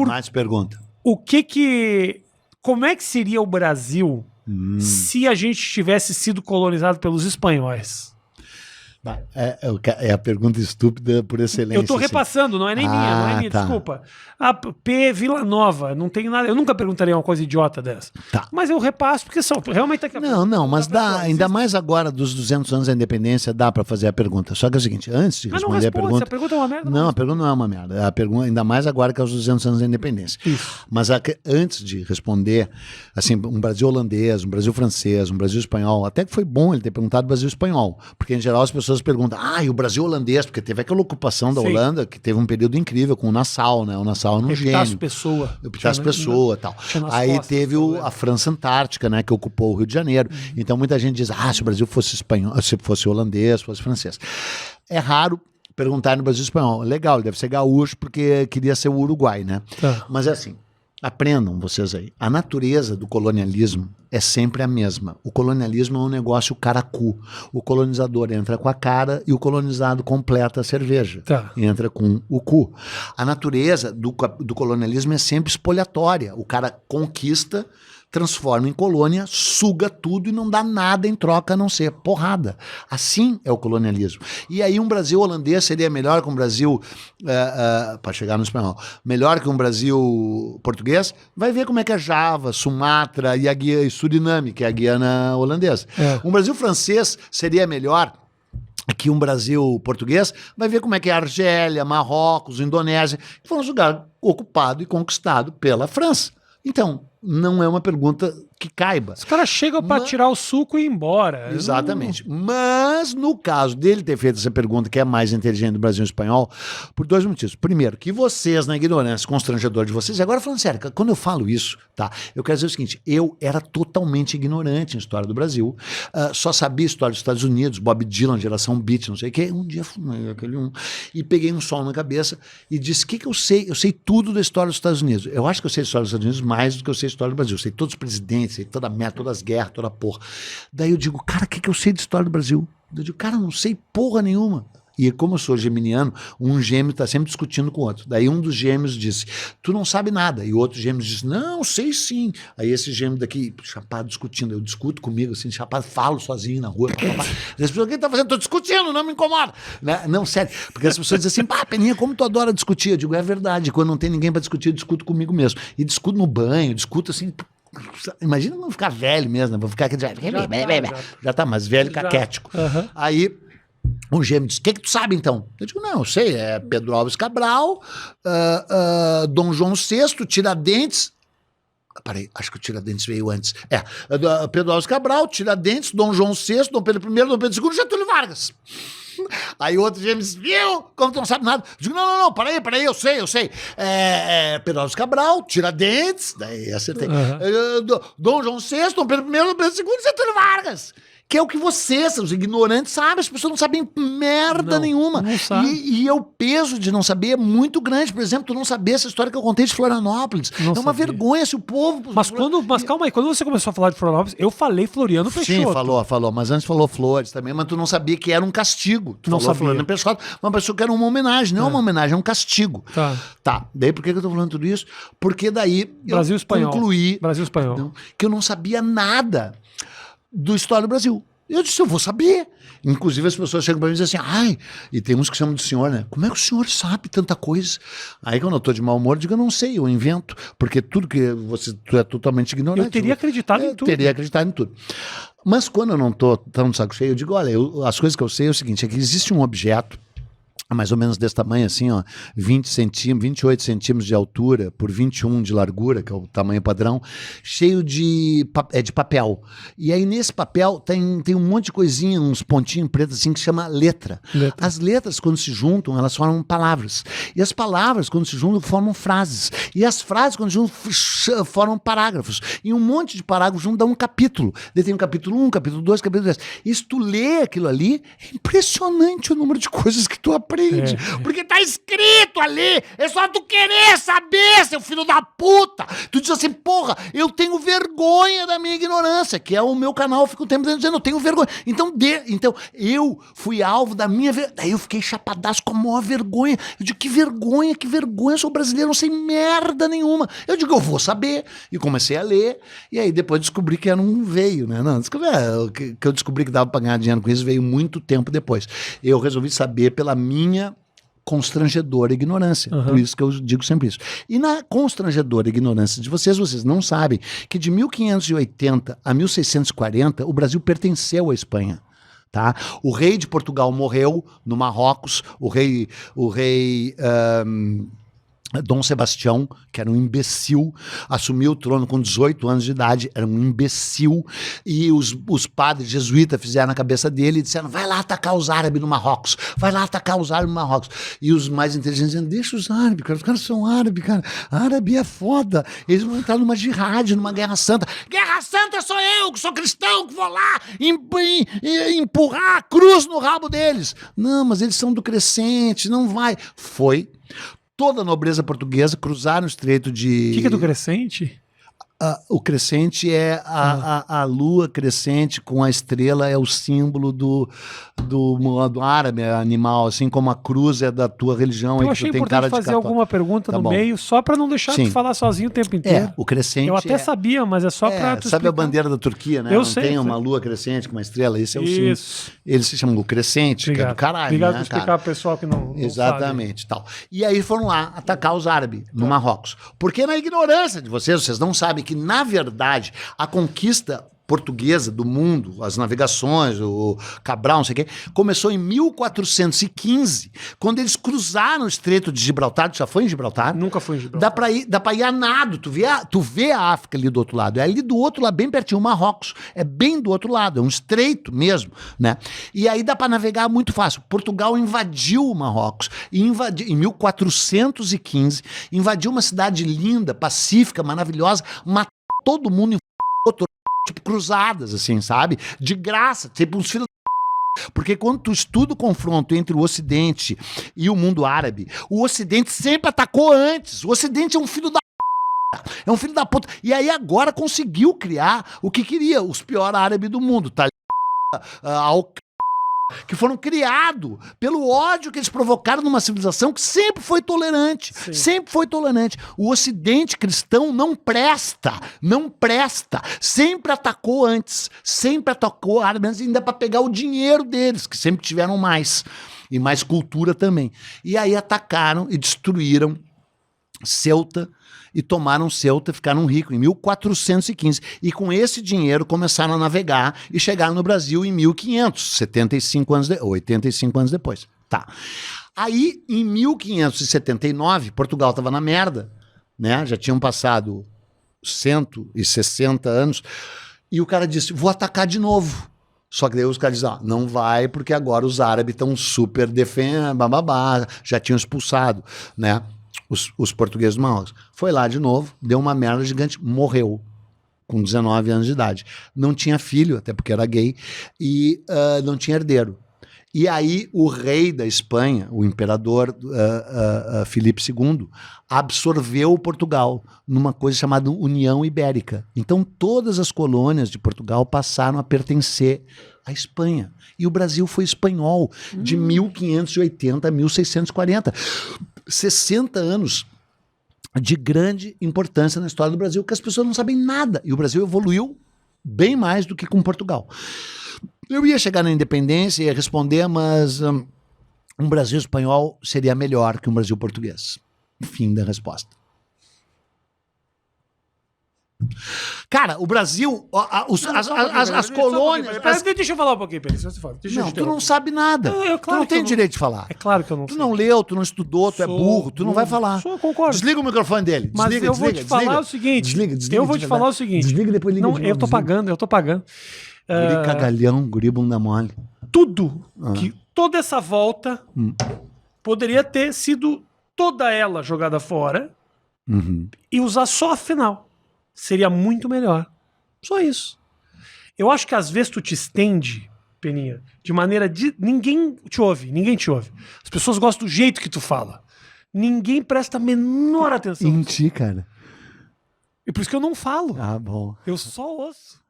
Mais pergunta. Como é que seria o Brasil se a gente tivesse sido colonizado pelos espanhóis? É a pergunta estúpida por excelência. Eu tô repassando, não é nem minha, não é minha, desculpa. A P. Vila Nova, não tem nada. Eu nunca perguntaria uma coisa idiota dessa. Tá. Mas eu repasso, porque são realmente... Não, mas dá, ainda mais agora dos 200 anos da independência, dá pra fazer a pergunta. Só que é o seguinte, antes de responder a pergunta... a pergunta é uma merda. Não, a pergunta não é uma merda. A pergunta, ainda mais agora que é os 200 anos da independência. Isso. Mas antes de responder, assim, um Brasil holandês, um Brasil francês, um Brasil espanhol, até que foi bom ele ter perguntado Brasil espanhol, porque em geral as pessoas perguntam, e o Brasil holandês, porque teve aquela ocupação da Holanda, que teve um período incrível com o Nassau, né? O Nassau era um gênio. Epitácio Pessoa e tal. Aí teve a França Antártica, né? Que ocupou o Rio de Janeiro. Então muita gente diz, se o Brasil fosse espanhol, se fosse holandês, fosse francês. É raro perguntar no Brasil espanhol. Legal, ele deve ser gaúcho porque queria ser o Uruguai, né? Mas é assim, aprendam vocês aí. A natureza do colonialismo é sempre a mesma. O colonialismo é um negócio caracu. O colonizador entra com a cara e o colonizado completa a cerveja. Entra com o cu. A natureza do colonialismo é sempre espoliatória. O cara conquista, transforma em colônia, suga tudo e não dá nada em troca a não ser porrada. Assim é o colonialismo. E aí um Brasil holandês seria melhor que um Brasil, para chegar no espanhol, melhor que um Brasil português? Vai ver como é que é Java, Sumatra e Suriname, que é a Guiana holandesa. Um Brasil francês seria melhor que um Brasil português? Vai ver como é que é a Argélia, Marrocos, Indonésia, que foram um lugar ocupado e conquistado pela França. Então, não é uma pergunta que caiba. Os caras chegam para tirar o suco e ir embora. Exatamente. Mas, no caso dele ter feito essa pergunta, que é a mais inteligente do Brasil espanhol, por dois motivos. Primeiro, que vocês, na ignorância constrangedora de vocês, e agora falando sério, quando eu falo isso, eu quero dizer o seguinte, eu era totalmente ignorante em história do Brasil, só sabia história dos Estados Unidos, Bob Dylan, geração Beat, não sei o quê. Um dia fumei e peguei um sol na cabeça e disse, o que eu sei? Eu sei tudo da história dos Estados Unidos. Eu acho que eu sei a história dos Estados Unidos mais do que eu sei a história do Brasil. Eu sei todos os presidentes, sei toda a merda, todas as guerras, toda a porra. Daí eu digo, cara, o que eu sei de história do Brasil? Eu digo, cara, não sei porra nenhuma. E como eu sou geminiano, um gêmeo está sempre discutindo com o outro. Daí um dos gêmeos disse, tu não sabe nada. E o outro gêmeo disse, não, sei sim. Aí esse gêmeo daqui, chapado, discutindo. Eu discuto comigo, assim, chapado, falo sozinho na rua. As pessoas, o que tá fazendo? Tô discutindo, não me incomoda. Né? Não, sério. Porque as pessoas dizem assim, Peninha, como tu adora discutir? Eu digo, é verdade. Quando não tem ninguém para discutir, eu discuto comigo mesmo. E discuto no banho, discuto assim... Imagina não ficar velho mesmo, né? Vou ficar aqui... Já tá, mas velho caquético. Aí... o gêmeo disse, o que tu sabe então? Eu digo, não, eu sei, é Pedro Álvares Cabral, Dom João VI, Tiradentes, peraí, acho que o Tiradentes veio antes, Pedro Álvares Cabral, Tiradentes, Dom João VI, Dom Pedro I, Dom Pedro II, Getúlio Vargas. Aí o outro gêmeo disse, viu? Como tu não sabe nada? Eu digo, não, peraí, eu sei. Pedro Álvares Cabral, Tiradentes, daí acertei. Dom João VI, Dom Pedro I, Dom Pedro II, Getúlio Vargas. Que é o que vocês, os ignorantes, sabem. As pessoas não sabem merda nenhuma. Não sabe. E o peso de não saber é muito grande. Por exemplo, tu não saber essa história que eu contei de Florianópolis. É uma vergonha se o povo... Mas calma aí, quando você começou a falar de Florianópolis, eu falei Floriano Peixoto. Sim, falou. Mas antes falou Flores também, mas tu não sabia que era um castigo. Tu não falou sabia. Floriano Peixoto, uma pessoa que era uma homenagem. Não é uma homenagem, é um castigo. Tá. Daí por que eu tô falando tudo isso? Porque daí Brasil Espanhol. Concluí Brasil Espanhol. Que eu não sabia nada do história do Brasil. Eu disse, eu vou saber. Inclusive as pessoas chegam para mim e dizem assim, e tem uns que chamam de senhor, né? Como é que o senhor sabe tanta coisa? Aí quando eu tô de mau humor, eu digo, eu não sei, eu invento, porque tudo que tu é totalmente ignorante. Eu teria acreditado em tudo. Teria acreditado em tudo. Mas quando eu não tô tão de saco cheio, eu digo, olha, as coisas que eu sei é o seguinte, é que existe um objeto mais ou menos desse tamanho assim, 28 centímetros de altura por 21 de largura, que é o tamanho padrão, cheio de papel. E aí nesse papel tem um monte de coisinha, uns pontinhos pretos assim, que se chama letra. As letras, quando se juntam, elas formam palavras. E as palavras, quando se juntam, formam frases. E as frases, quando se juntam, formam parágrafos. E um monte de parágrafos juntos dá um capítulo. Daí tem um capítulo 1, capítulo 2, capítulo 3. E se tu lê aquilo ali, é impressionante o número de coisas que tu aprende. aprende. Porque tá escrito ali. É só tu querer saber, seu filho da puta. Tu diz assim, porra, eu tenho vergonha da minha ignorância, que é o meu canal, eu fico o tempo dizendo, eu tenho vergonha. Então eu fui alvo da minha vergonha. Daí eu fiquei chapadaço com a maior vergonha. Eu digo, que vergonha, eu sou brasileiro, não sei merda nenhuma. Eu digo, eu vou saber. E comecei a ler, e aí depois descobri que era um veio, né? Não, que eu descobri que dava pra ganhar dinheiro com isso veio muito tempo depois. Eu resolvi saber pela minha constrangedora ignorância. Por isso que eu digo sempre isso. E na constrangedora ignorância de vocês não sabem que de 1580 a 1640 o Brasil pertenceu à Espanha. Tá? O rei de Portugal morreu no Marrocos, o rei Dom Sebastião, que era um imbecil, assumiu o trono com 18 anos de idade, era um imbecil, e os padres jesuítas fizeram na cabeça dele e disseram, vai lá atacar os árabes no Marrocos, vai lá atacar os árabes no Marrocos. E os mais inteligentes dizendo, deixa os árabes, cara, os caras são árabes, cara, árabe é foda, eles vão entrar numa jihad, numa guerra santa. Guerra santa sou eu, que sou cristão, que vou lá empurrar a cruz no rabo deles. Não, mas eles são do Crescente, não vai. Foi. Toda a nobreza portuguesa cruzaram o estreito de... O que é do Crescente? O crescente é a lua crescente com a estrela, é o símbolo do árabe animal, assim como a cruz é da tua religião. Eu achei importante fazer alguma pergunta no meio, só para não deixar de falar sozinho o tempo inteiro. O crescente eu até sabia, mas é só para tu sabe explicar. A bandeira da Turquia, né? Eu não sei, tem uma lua crescente com uma estrela, esse é o símbolo. Eles se chamam lua crescente, que é do caralho. Obrigado né, por explicar para o pessoal que não Exatamente, sabe. Tal. E aí foram lá atacar os árabes no Marrocos. Porque na ignorância de vocês não sabem que, na verdade, a conquista portuguesa do mundo, as navegações, o Cabral, não sei o quê, começou em 1415, quando eles cruzaram o Estreito de Gibraltar. Tu já foi em Gibraltar? Nunca fui em Gibraltar. Dá pra ir a nado. Tu vê a África ali do outro lado. É ali do outro lado, bem pertinho, o Marrocos. É bem do outro lado, é um estreito mesmo, né? E aí dá pra navegar muito fácil. Portugal invadiu o Marrocos em 1415, invadiu uma cidade linda, pacífica, maravilhosa, matou todo mundo em tipo cruzadas, assim, sabe? De graça, tipo uns filhos. Porque quando tu estuda o confronto entre o Ocidente e o mundo árabe, o Ocidente sempre atacou antes. O Ocidente é um filho da é um filho da puta. E aí agora conseguiu criar o que queria, os piores árabes do mundo, tá? Que foram criados pelo ódio que eles provocaram numa civilização que sempre foi tolerante. Sim. Sempre foi tolerante. O Ocidente cristão não presta. Sempre atacou antes. Sempre atacou árabes, ainda para pegar o dinheiro deles, que sempre tiveram mais. E mais cultura também. E aí atacaram e destruíram Ceuta, e tomaram Ceuta, ficaram ricos em 1415. E com esse dinheiro começaram a navegar e chegaram no Brasil em 1500, 85 anos depois. Tá. Aí, em 1579, Portugal estava na merda, né? Já tinham passado 160 anos, e o cara disse, vou atacar de novo. Só que daí os caras dizem, não vai, porque agora os árabes estão super bababá, já tinham expulsado, né? Os portugueses do Marrocos. Foi lá de novo, deu uma merda gigante, morreu com 19 anos de idade. Não tinha filho, até porque era gay, e não tinha herdeiro. E aí o rei da Espanha, o imperador Filipe II, absorveu Portugal numa coisa chamada União Ibérica. Então todas as colônias de Portugal passaram a pertencer à Espanha. E o Brasil foi espanhol de 1580 a 1640. 60 anos de grande importância na história do Brasil, que as pessoas não sabem nada. E o Brasil evoluiu bem mais do que com Portugal. Eu ia chegar na independência e ia responder, mas um Brasil espanhol seria melhor que um Brasil português. Fim da resposta. Cara, o Brasil, as colônias... Deixa eu falar um pouquinho, Pedro. Não, tu não sabe nada. Tu não tem direito de falar. É claro que eu não sei. Tu não leu, tu não estudou, tu é burro, tu não vai falar. Eu concordo. Desliga o microfone dele. Mas eu vou te falar o seguinte. Desliga, eu vou te falar o seguinte. Desliga, depois liga de novo. Eu tô pagando. Guri cagalhão, guri bunda mole. Tudo, toda essa volta poderia ter sido toda ela jogada fora e usar só a final. Seria muito melhor. Só isso. Eu acho que às vezes tu te estende Peninha. De maneira de... Ninguém te ouve. As pessoas gostam do jeito que tu fala. Ninguém presta a menor atenção. Em ti, cara. E por isso que eu não falo. Ah, bom. Eu só ouço.